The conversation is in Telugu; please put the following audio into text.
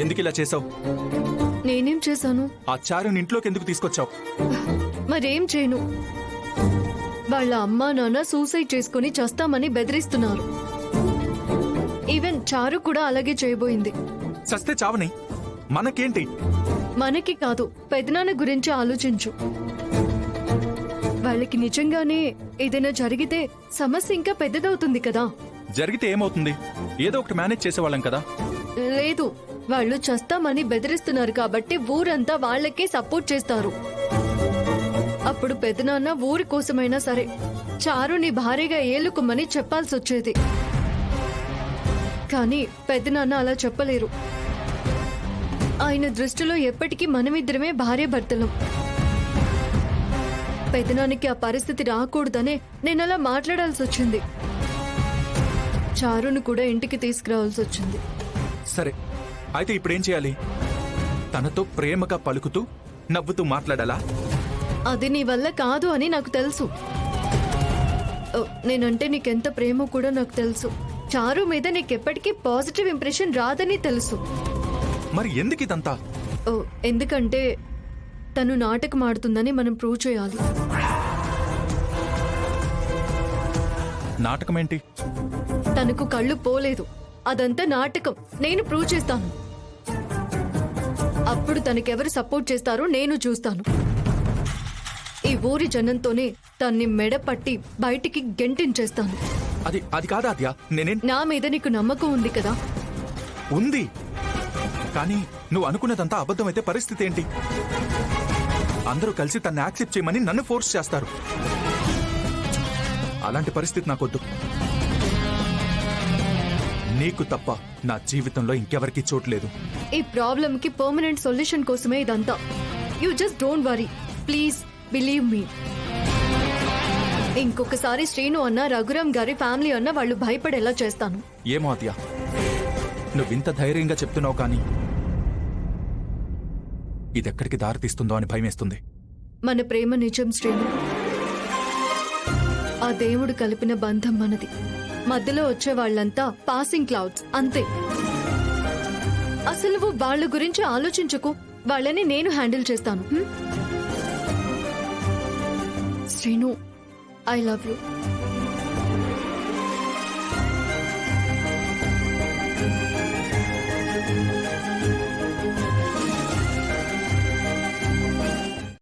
ఎందుకు ఇలా చేసావు? నేనేం చేశాను? ఆ చారుని ఇంట్లోకి ఎందుకు తీసుకొచ్చావు? మరేం చేయను. వాళ్ళ అమ్మా నాన్న సూసైడ్ చేసుకుని చస్తామని బెదిరిస్తున్నారు. ఈవెన్ చారు కూడా అలాగే చేయబోయింది. చస్తే చావని, మనకేంటి? మనకి కాదు, పెదనాన్న గురించి ఆలోచించు. వాళ్ళకి నిజంగానే ఏదైనా జరిగితే సమస్య ఇంకా పెద్దదవుతుంది కదా. జరిగితే ఏమవుతుంది? ఏదో ఒకటి మేనేజ్ చేసేవాళ్ళం కదా. లేదు, వాళ్ళు చస్తామని బెదిరిస్తున్నారు కాబట్టి ఊరంతా వాళ్ళకే సపోర్ట్ చేస్తారు. అప్పుడు పెదనాన్న ఊరి కోసమైనా సరే చారుని భారీగా ఏలుకుమని చెప్పాల్సొచ్చేది. కానీ పెదనాన్న అలా చెప్పలేరు. ఆయన దృష్టిలో ఎప్పటికీ మనమిద్దరమే భార్యాభర్తలం. పెదనానికి ఆ పరిస్థితి రాకూడదనే నేనలా మాట్లాడాల్సి వచ్చింది. చారును కూడా ఇంటికి తీసుకురావాల్సి వచ్చింది. సరే, అయితే ఇప్పుడేం చేయాలి? తనతో ప్రేమగా పలుకుతూ నవ్వుతూ మాట్లాడాలా? అది నీ వల్ల కాదు అని నాకు తెలుసు. నేనంటే నీకెంత ప్రేమో కూడా నాకు తెలుసు. చారు మీద నీకెప్పటికీ పాజిటివ్ ఇంప్రెషన్ రాదని తెలుసు. మరి ఎందుకు ఇదంతా? ఎందుకంటే తను నాటకం ఆడుతుందని మనం ప్రూవ్ చేయాలి. నాటకం ఏంటి? తనకు కళ్ళు పోలేదు, అదంతా నాటకం. నేను ప్రూవ్ చేస్తాను. అప్పుడు తనకెవరు సపోర్ట్ చేస్తారో నేను చూస్తాను. ఈ ఊరి జనంతోనే తన్ని మెడ పట్టి బయటికి గెంటించేస్తాను. అది కాదా అద్యా? నేనేం... నా మీద నీకు నమ్మకం ఉంది కదా? ఉంది, కానీ నువ్వు అనుకున్నదంతా అబద్ధమైతే పరిస్థితి ఏంటి? అందరూ కలిసి తన్ని యాక్సెప్ట్ చేయమని నన్ను ఫోర్స్ చేస్తారు. అలాంటి పరిస్థితి నాకొద్దు. నీకు తప్ప నా జీవితంలో ఇంకెవరికి చోట్లేదు. ఈ ప్రాబ్లం కి పర్మనెంట్ సొల్యూషన్ కోసమే ఇదంతా. You just don't worry, please believe me. ఇంకొకసారి శ్రీను అన్న, రఘురామ్ గారి ఫ్యామిలీ అన్న వాళ్ళు భయపడేలా చేస్తాను. ఏమో అద్యా, నువ్వింత ధైర్యంగా చెప్తున్నావు, కానీ ఇదెక్కడికి దారితీస్తుందో అని భయమేస్తుంది. మన ప్రేమ నిజం శ్రీను. ఆ దేవుడు కలిపిన బంధం మనది. మధ్యలో వచ్చే వాళ్ళంతా పాసింగ్ క్లౌడ్స్ అంతే. అసలు నువ్వు వాళ్ళ గురించి ఆలోచించకు. వాళ్ళని నేను హ్యాండిల్ చేస్తాను. Srinu, I love you.